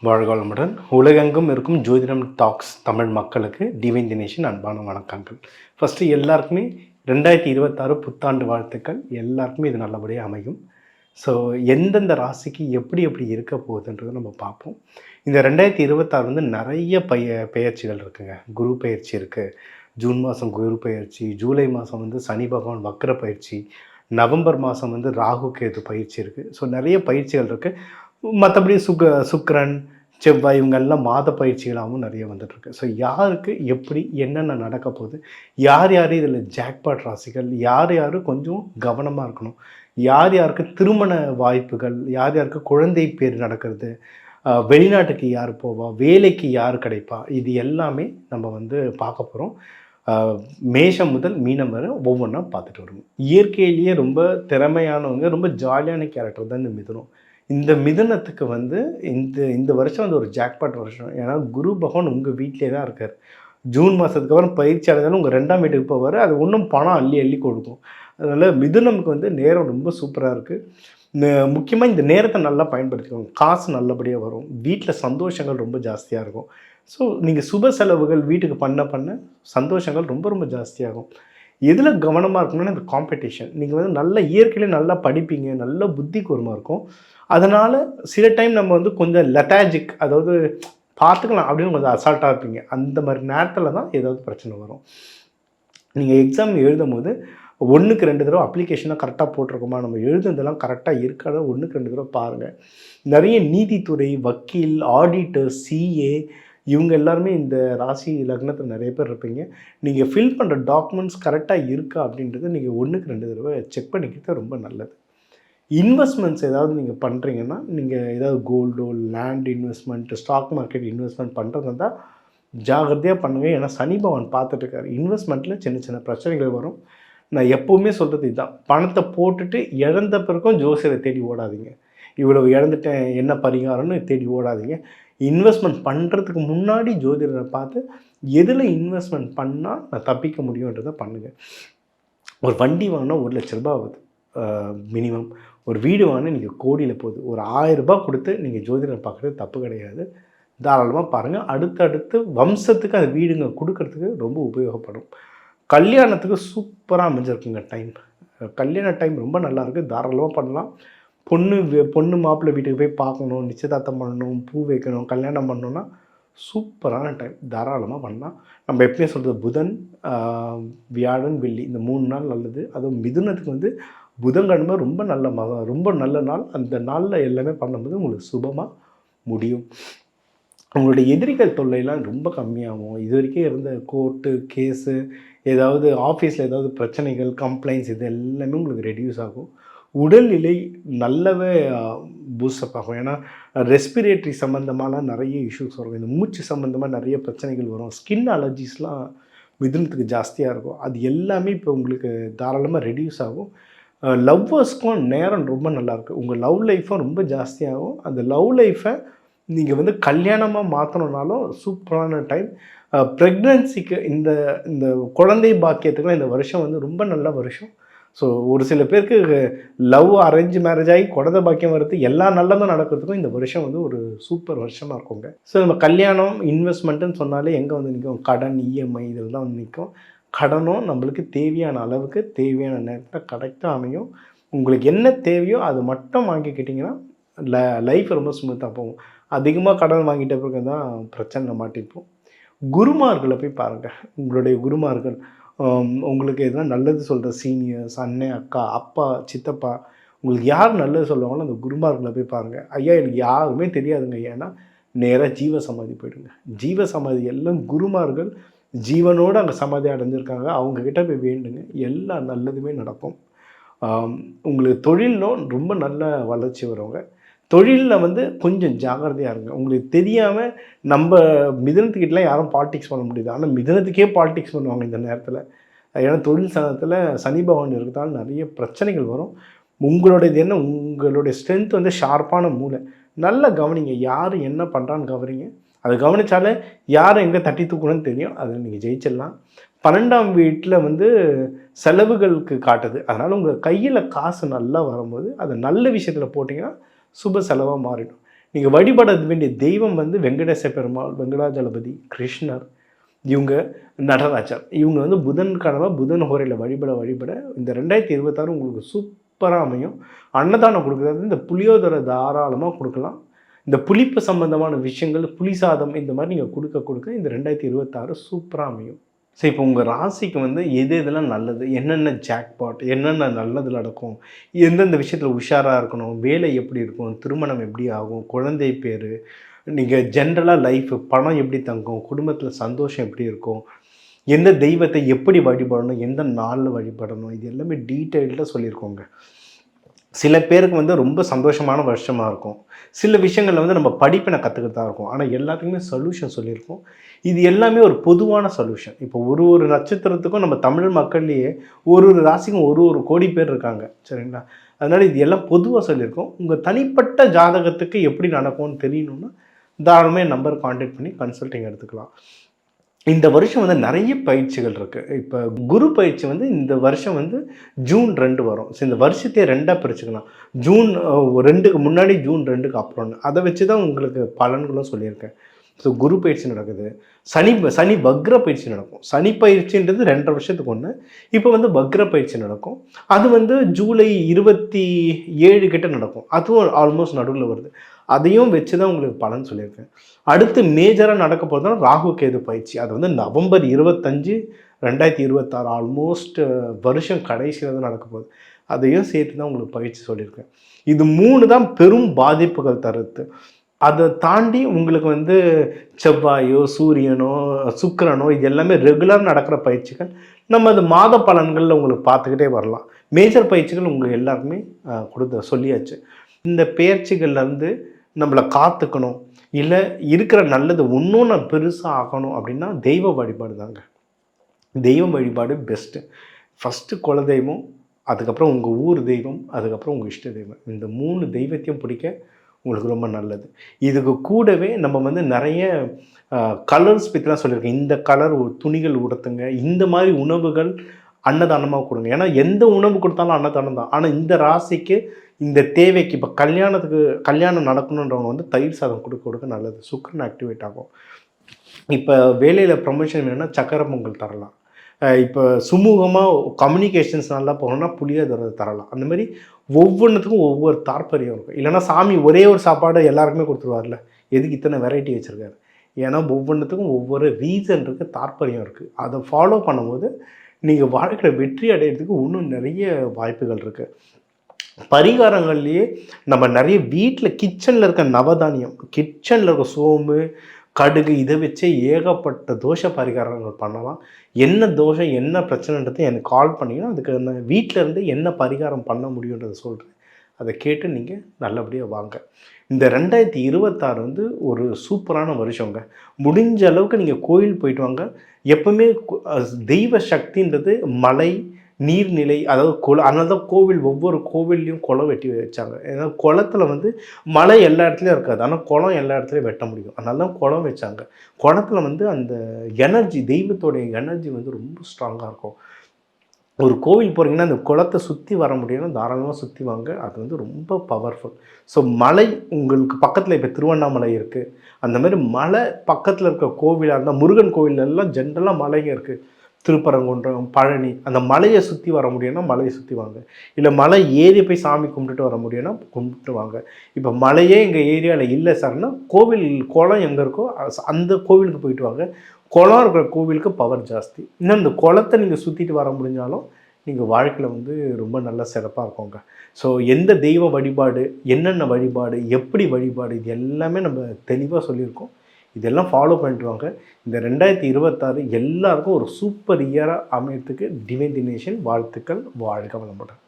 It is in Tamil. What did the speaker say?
வாழ்க வளமுடன். உலகெங்கும் இருக்கும் ஜோதிடம் டாக்ஸ் தமிழ் மக்களுக்கு டிவைன் தினேஷின் அன்பான வணக்கங்கள். ஃபஸ்ட்டு எல்லாருக்குமே 2026 புத்தாண்டு வாழ்த்துக்கள். எல்லாருக்குமே இது நல்லபடியாக அமையும். ஸோ எந்தெந்த ராசிக்கு எப்படி எப்படி இருக்க போகுதுன்றதை நம்ம பார்ப்போம். இந்த 2026 வந்து நிறைய பெயர்ச்சிகள் இருக்குங்க. குரு பெயர்ச்சி இருக்குது. ஜூன் மாதம் குரு பெயர்ச்சி, ஜூலை மாதம் வந்து சனி பகவான் வக்ர பயிற்சி, நவம்பர் மாதம் வந்து ராகு கேது பயிற்சி இருக்குது. ஸோ நிறைய பயிற்சிகள் இருக்குது. மற்றபடி சுக்கிரன், செவ்வாய் இவங்கெல்லாம் மாத பயிற்சிகளாகவும் நிறைய வந்துட்டுருக்கு. ஸோ யாருக்கு எப்படி என்னென்ன நடக்க போகுது, யார் யார் இதில் ஜாக்பாட் ராசிகள், யார் யார் கொஞ்சம் கவனமாக இருக்கணும், யார் யாருக்கு திருமண வாய்ப்புகள், யார் யாருக்கு குழந்தை பேர் நடக்கிறது, வெளிநாட்டுக்கு யார் போவா, வேலைக்கு யார் கிடைப்பா, இது எல்லாமே நம்ம வந்து பார்க்க போகிறோம். மேஷம் முதல் மீனம் வரை ஒவ்வொன்றா பார்த்துட்டு வருவோம். இயற்கையிலேயே ரொம்ப திறமையானவங்க, ரொம்ப ஜாலியான கேரக்டர் தான் இந்த மிதுனம். இந்த மிதுனத்துக்கு வந்து இந்த இந்த வருஷம் வந்து ஒரு ஜாக்பாட் வருஷம். ஏன்னா குரு பகவான் உங்கள் வீட்டிலே தான் இருக்கார். ஜூன் மாதத்துக்கு அப்புறம் பயிற்சி அடைந்தாலும் உங்கள் 2ஆம் வீட்டுக்கு போவார். அது இன்னும் பணம் அள்ளி அள்ளி கொடுக்கும். அதனால் மிதுனமுக்கு வந்து நேரம் ரொம்ப சூப்பராக இருக்குது. முக்கியமாக இந்த நேரத்தை நல்லா பயன்படுத்திக்கோங்க. காசு நல்லபடியாக வரும். வீட்டில் சந்தோஷங்கள் ரொம்ப ஜாஸ்தியாக இருக்கும். ஸோ நீங்கள் சுப செலவுகள் வீட்டுக்கு பண்ண சந்தோஷங்கள் ரொம்ப ரொம்ப ஜாஸ்தியாகும். எதில் கவனமாக இருக்கணும்னா இந்த காம்படிஷன். நீங்கள் வந்து நல்ல இயற்கையிலே நல்லா படிப்பீங்க, நல்ல புத்தி கூர்மையாக இருக்கும். அதனால் சில டைம் நம்ம வந்து கொஞ்சம் லெத்தாஜிக், அதாவது பார்த்துக்கலாம் அப்படின்னு கொஞ்சம் அசால்ட்டாக இருப்பீங்க. அந்த மாதிரி நேரத்தில் தான் ஏதாவது பிரச்சனை வரும். நீங்கள் எக்ஸாம் எழுதும் போது 1க்கு 2 தடவை அப்ளிகேஷனாக கரெக்டாக போட்டிருக்கோமா, நம்ம எழுதுனதெல்லாம் கரெக்டாக இருக்காத 1க்கு 2 தடவை பாருங்கள். நிறைய நீதித்துறை, வக்கீல், ஆடிட்டர், சிஏ இவங்க எல்லாருமே இந்த ராசி லக்னத்தில் நிறைய பேர் இருப்பீங்க. நீங்கள் ஃபில் பண்ணுற டாக்குமெண்ட்ஸ் கரெக்டாக இருக்கா அப்படின்றத நீங்கள் 1க்கு 2 தடவை செக் பண்ணிக்கிறது ரொம்ப நல்லது. இன்வெஸ்ட்மெண்ட்ஸ் ஏதாவது நீங்கள் பண்ணுறீங்கன்னா, நீங்கள் ஏதாவது கோல்டோ, land investment, stock market investment பண்ணுறதா இருந்தால் ஜாகிரதையாக பண்ணுங்கள். ஏன்னா சனி பகவான் பார்த்துட்ருக்காரு. இன்வெஸ்ட்மெண்ட்டில் சின்ன சின்ன பிரச்சனைகள் வரும். நான் எப்போவுமே சொல்கிறது இதுதான், பணத்தை போட்டுட்டு இழந்த பிறகும் ஜோசியரை தேடி ஓடாதீங்க. இவ்வளவு இழந்துட்டேன் என்ன பரிகாரம்னு தேடி ஓடாதீங்க. இன்வெஸ்ட்மெண்ட் பண்ணுறதுக்கு முன்னாடி ஜோதிடரை பார்த்து எதில் இன்வெஸ்ட்மெண்ட் பண்ணால் நான் தப்பிக்க முடியுன்றதை பண்ணுங்கள். ஒரு வண்டி வாங்கினா 1 லட்ச ரூபா ஆகுது மினிமம். ஒரு வீடு வாங்கினா நீங்கள் கோடியில் போகுது. ஒரு 1000 ரூபா கொடுத்து நீங்கள் ஜோதிடரை பார்க்குறது தப்பு கிடையாது. தாராளமாக பாருங்கள். அடுத்தடுத்து வம்சத்துக்கு அந்த வீடுங்க கொடுக்கறதுக்கு ரொம்ப உபயோகப்படும். கல்யாணத்துக்கு சூப்பராக அமைஞ்சிருக்குங்க டைம். கல்யாண டைம் ரொம்ப நல்லாயிருக்கு. தாராளமாக பண்ணலாம். பொண்ணு மாப்பிள்ளை வீட்டுக்கு போய் பார்க்கணும், நிச்சயதார்த்தம் பண்ணணும், பூ வைக்கணும், கல்யாணம் பண்ணணுன்னா சூப்பரான டைம். தாராளமாக பண்ணலாம். நம்ம எப்படியும் சொல்கிறது புதன், வியாழன், வெள்ளி இந்த 3 நாள் நல்லது. அதுவும் மிதுனத்துக்கு வந்து புதன்கிழமை ரொம்ப ரொம்ப நல்ல நாள். அந்த நாளில் எல்லாமே பண்ணும்போது உங்களுக்கு சுபமாக முடியும். உங்களுடைய எதிரிகள் தொல்லையெல்லாம் ரொம்ப கம்மியாகும். இது வரைக்கும் இருந்த கோர்ட்டு கேஸு, ஏதாவது ஆஃபீஸில் ஏதாவது பிரச்சனைகள், கம்ப்ளைண்ட்ஸ் இது எல்லாமே உங்களுக்கு ரெடியூஸ் ஆகும். உடல்நிலை நல்லாவே பூஸ்டப் ஆகும். ஏன்னா ரெஸ்பிரேட்டரி சம்மந்தமாலாம் நிறைய இஷ்யூஸ் வரும். இந்த மூச்சு சம்மந்தமாக நிறைய பிரச்சனைகள் வரும். ஸ்கின் அலர்ஜிஸ்லாம் மிதுனத்துக்கு ஜாஸ்தியாக இருக்கும். அது எல்லாமே இப்போ உங்களுக்கு தாராளமாக ரெடியூஸ் ஆகும். லவ்வர்ஸ்க்கும் நேரம் ரொம்ப நல்லாயிருக்கு. உங்கள் லவ் லைஃப்பும் ரொம்ப ஜாஸ்தியாகும். அந்த லவ் லைஃப்பை நீங்கள் வந்து கல்யாணமாக மாற்றணுன்னாலும் சூப்பரான டைம். ப்ரெக்னன்சிக்கு இந்த இந்த குழந்தை பாக்கியத்துக்குலாம் இந்த வருஷம் வந்து ரொம்ப நல்ல வருஷம். ஸோ ஒரு சில பேருக்கு லவ் அரேஞ்ச் மேரேஜ் ஆகி குழந்தை பாக்கியம் வர்றது எல்லா நல்லதும் நடக்கிறதுக்கும் இந்த வருஷம் வந்து ஒரு சூப்பர் வருஷமாக இருக்குங்க. ஸோ நம்ம கல்யாணம் இன்வெஸ்ட்மெண்ட்டுன்னு சொன்னாலே எங்கே வந்து நிற்கும், கடன், இஎம்ஐ இதில் தான் வந்து நிற்கும். கடனும் நம்மளுக்கு தேவையான அளவுக்கு தேவையான நேரத்தில் கரெக்டாக அமையும். உங்களுக்கு என்ன தேவையோ அது மட்டும் வாங்கிக்கிட்டிங்கன்னா லைஃப் ரொம்ப ஸ்மூத்தாக போகும். அதிகமாக கடன் வாங்கிட்ட பிறகு தான் பிரச்சனை மாட்டிப்போம். குருமார்களை போய் பாருங்கள். உங்களுடைய குருமார்கள் உங்களுக்கு எதுனா நல்லது சொல்கிற சீனியர்ஸ், அண்ணன், அக்கா, அப்பா, சித்தப்பா, உங்களுக்கு யார் நல்லது சொல்லுவாங்களோ அந்த குருமார்களை போய் பாருங்கள். ஐயா எனக்கு யாருமே தெரியாதுங்க. ஏன்னா நேராக ஜீவ சமாதி போய்டுங்க. ஜீவ சமாதி எல்லாம் குருமார்கள் ஜீவனோடு அங்கே சமாதி அடைஞ்சிருக்காங்க. அவங்கக்கிட்ட போய் வேண்டுங்க. எல்லா நல்லதுமே நடக்கும். உங்களுக்கு தொழிலும் ரொம்ப நல்ல வளர்ச்சி வருவாங்க. தொழிலில் வந்து கொஞ்சம் ஜாகிரதையாக இருங்க. உங்களுக்கு தெரியாமல் நம்ம மிதுனத்துக்கிட்டலாம் யாரும் பாலிடிக்ஸ் பண்ண முடியுது. ஆனால் மிதுனத்துக்கே பாலிடிக்ஸ் பண்ணுவாங்க இந்த நேரத்தில். ஏன்னா தொழில் சனத்தில் சனி பகவான் இருக்கிறதால நிறைய பிரச்சனைகள் வரும். உங்களுடையது என்ன, உங்களுடைய ஸ்ட்ரென்த் வந்து ஷார்ப்பான மூளை. நல்லா கவனிங்க. யார் என்ன பண்ணுறான்னு கவனிங்க. அதை கவனித்தாலே யாரை எங்கே தட்டி தூக்கணும்னு தெரியும். அதை நீங்கள் ஜெயிச்சிடலாம். 12ஆம் வீட்டில் வந்து செலவுகளுக்கு காட்டுது. அதனால் உங்கள் கையில் காசு நல்லா வரும்போது அதை நல்ல விஷயத்தில் போட்டிங்கன்னா சுப செலவாக மாறிடும். நீங்கள் வழிபட வேண்டிய தெய்வம் வந்து வெங்கடேச பெருமாள், வெங்கடாஜலபதி, கிருஷ்ணர், இவங்க நடராஜர். இவங்க வந்து புதன்கிழமை புதன் ஹோரையில் வழிபட இந்த 2026 உங்களுக்கு சூப்பராக அமையும். அன்னதானம் கொடுக்குறது இந்த புளியோதரை தாராளமாக கொடுக்கலாம். இந்த புளிப்பு சம்பந்தமான விஷயங்கள், புளி சாதம் இந்த மாதிரி நீங்கள் கொடுக்க இந்த 2026 சூப்பராக அமையும். ஸோ இப்போ உங்கள் ராசிக்கு வந்து எதெல்லாம் நல்லது, என்னென்ன ஜாக்பாட், என்னென்ன நல்லது நடக்கும், எந்தெந்த விஷயத்தில் உஷாராக இருக்கணும், வேலை எப்படி இருக்கும், திருமணம் எப்படி ஆகும், குழந்தை பேர், நீங்கள் ஜென்ரலாக லைஃப் பணம் எப்படி தங்கும், குடும்பத்தில் சந்தோஷம் எப்படி இருக்கும், எந்த தெய்வத்தை எப்படி வழிபடணும், எந்த நாளில் வழிபடணும், இது எல்லாமே டீட்டெயில்டாக சொல்லியிருக்கோங்க. சில பேருக்கு வந்து ரொம்ப சந்தோஷமான வருஷமாக இருக்கும். சில விஷயங்களில் வந்து நம்ம படிப்பினை கற்றுக்கிட்டு தான் இருக்கும். ஆனால் எல்லாத்துக்குமே சொல்யூஷன் சொல்லியிருக்கோம். இது எல்லாமே ஒரு பொதுவான சொல்யூஷன். இப்போ ஒரு நட்சத்திரத்துக்கும் நம்ம தமிழ் மக்கள்லேயே ஒரு ராசிக்கும் ஒரு கோடி பேர் இருக்காங்க. சரிங்களா? அதனால் இது எல்லாம் பொதுவாக சொல்லியிருக்கோம். உங்கள் தனிப்பட்ட ஜாதகத்துக்கு எப்படி நடக்கும்னு தெரியணுன்னா தாராளமாக என் நம்பர் கான்டாக்ட் பண்ணி கன்சல்டிங் எடுத்துக்கலாம். இந்த வருஷம் வந்து நிறைய பயிற்சிகள் இருக்குது. இப்போ குரு பயிற்சி வந்து இந்த வருஷம் வந்து ஜூன் 2 வரும். ஸோ இந்த வருஷத்தையே 2ஆக பிரிச்சுக்கலாம். ஜூன் 2க்கு முன்னாடி, ஜூன் 2க்கு அப்புறம்னு. அதை வச்சு தான் உங்களுக்கு பலன்களும் சொல்லியிருக்கேன். ஸோ குரு பயிற்சி நடக்குது. சனி வக்ர பயிற்சி நடக்கும். சனி பயிற்சின்றது 2.5 வருஷத்துக்கு ஒன்று. இப்போ வந்து வக்ர பயிற்சி நடக்கும். அது வந்து ஜூலை 27 கிட்ட நடக்கும். அதுவும் ஆல்மோஸ்ட் நடுவில் வருது. அதையும் வச்சு தான் உங்களுக்கு பலன் சொல்லியிருக்கேன். அடுத்து மேஜராக நடக்க போகிறதுனா ராகு கேது பயிற்சி. அது வந்து நவம்பர் 25, 2026 ஆல்மோஸ்ட் வருஷம் கடைசியில் தான் நடக்க போகுது. அதையும் சேர்த்து தான் உங்களுக்கு பயிற்சி சொல்லியிருக்கேன். இது 3 தான் பெரும் பாதிப்புகள் தருது. அதை தாண்டி உங்களுக்கு வந்து செவ்வாயோ, சூரியனோ, சுக்கிரனோ இது எல்லாமே ரெகுலர் நடக்கிற பயிற்சிகள். நம்ம அது மாத பலன்களில் உங்களுக்கு பார்த்துக்கிட்டே வரலாம். மேஜர் பயிற்சிகள் உங்களுக்கு எல்லாருக்குமே சொல்லியாச்சு. இந்த பயிற்சிகள்லேருந்து நம்மளை காத்துக்கணும், இல்லை இருக்கிற நல்லது இன்னும் நான் பெருசாக ஆகணும் அப்படின்னா தெய்வ வழிபாடு தாங்க. தெய்வ வழிபாடு பெஸ்ட்டு. ஃபஸ்ட்டு குலதெய்வம், அதுக்கப்புறம் உங்கள் ஊர் தெய்வம், அதுக்கப்புறம் உங்கள் இஷ்ட தெய்வம். இந்த 3 தெய்வத்தையும் பிடிக்க உங்களுக்கு ரொம்ப நல்லது. இதுக்கு கூடவே நம்ம வந்து நிறைய கலர்ஸ் பற்றிலாம் சொல்லியிருக்கேன். இந்த கலர் துணிகள் உடுத்துங்க, இந்த மாதிரி உணவுகள் அன்னதானமாக கொடுங்க. ஏன்னா எந்த உணவு கொடுத்தாலும் அன்னதானம் தான். ஆனால் இந்த ராசிக்கு இந்த தேவைக்கு இப்போ கல்யாணம் நடக்கணுன்றவங்க வந்து தயிர் சாதம் கொடுக்க நல்லது. சுக்கிரன் ஆக்டிவேட் ஆகும். இப்போ வேலையில் ப்ரமோஷன் வேணும்னா சக்கரை பொங்கல் தரலாம். இப்போ சுமூகமாக கம்யூனிகேஷன்ஸ் நல்லா போகணும்னா புளியோதரை தரலாம். அந்த மாதிரி ஒவ்வொன்றுத்துக்கும் ஒவ்வொரு தாற்பயம் இருக்கும். இல்லைனா சாமி ஒரே ஒரு சாப்பாடு எல்லாருக்குமே கொடுத்துருவார்ல, எதுக்கு இத்தனை வெரைட்டி வச்சுருக்காரு? ஏன்னா ஒவ்வொன்றுத்துக்கும் ஒவ்வொரு ரீசன் இருக்குது, தாற்பயம் இருக்குது. அதை ஃபாலோ பண்ணும்போது நீங்கள் வாழ்க்கையில் வெற்றி அடைகிறதுக்கு இன்னும் நிறைய வாய்ப்புகள் இருக்குது. பரிகாரங்கள்லேயே நம்ம நிறைய வீட்டில் கிச்சனில் இருக்க நவதானியம், கிச்சனில் இருக்க சோம்பு, கடுகு இதை வச்சே ஏகப்பட்ட தோஷ பரிகாரங்கள் பண்ணலாம். என்ன தோஷம், என்ன பிரச்சனைன்றதை எனக்கு கால் பண்ணிங்கன்னா அதுக்கு நான் வீட்டில் இருந்து என்ன பரிகாரம் பண்ண முடியுன்றதை சொல்கிறேன். அதை கேட்டு நீங்கள் நல்லபடியாக வாங்க. இந்த 2026 வந்து ஒரு சூப்பரான வருஷங்க. முடிஞ்ச அளவுக்கு நீங்கள் கோயில் போயிட்டு வாங்க. எப்பவுமே தெய்வ சக்தின்றது மலை, நீர்நிலை, அதாவது அதனால தான் ஒவ்வொரு கோவில்லையும் குளம் வெட்டி வச்சாங்க. ஏன்னா குளத்தில் வந்து மலை எல்லா இடத்துலையும் இருக்காது, ஆனால் குளம் எல்லா இடத்துலையும் வெட்ட முடியும். அதனால தான் குளம் வச்சாங்க. குளத்தில் வந்து அந்த எனர்ஜி, தெய்வத்தோடைய எனர்ஜி வந்து ரொம்ப ஸ்ட்ராங்காக இருக்கும். ஒரு கோவில் போகிறீங்கன்னா அந்த குளத்தை சுற்றி வர முடியும்னா தாராளமாக சுற்றி வாங்க. அது வந்து ரொம்ப பவர்ஃபுல். ஸோ மலை உங்களுக்கு பக்கத்தில் இப்போ திருவண்ணாமலை இருக்குது. அந்த மாதிரி மலை பக்கத்தில் இருக்க கோவிலாக இருந்தால், முருகன் கோவிலெல்லாம் ஜென்ரலாக மலைங்க இருக்குது. திருப்பரங்குன்றம், பழனி, அந்த மலையை சுற்றி வர முடியும்னா மலையை சுற்றி வாங்க. இல்லை மலை ஏறி போய் சாமி கும்பிட்டுட்டு வர முடியும்னா கும்பிட்டு வாங்க. இப்போ மலையே எங்கள் ஏரியாவில் இல்லை சார்னா குளம் எங்கே இருக்கோ அந்த கோவிலுக்கு போயிட்டு வாங்க. குளம் இருக்கிற கோவிலுக்கு பவர் ஜாஸ்தி. இன்னும் இந்த குளத்தை நீங்கள் சுற்றிட்டு வர முடிஞ்சாலும் நீங்கள் வாழ்க்கையில் வந்து ரொம்ப நல்ல சிறப்பாக இருக்குங்க. ஸோ எந்த தெய்வ வழிபாடு, என்னென்ன வழிபாடு, எப்படி வழிபாடு, இது எல்லாமே நம்ம தெளிவாக சொல்லியிருக்கோம். இதெல்லாம் ஃபாலோ பண்ணிட்டு வாங்க. இந்த 2026 எல்லாருக்கும் ஒரு சூப்பர் இயராக அமையறதுக்கு டிவைன் தினேஷன் வாழ்த்துக்கள். வாழ்க வளமுடன்.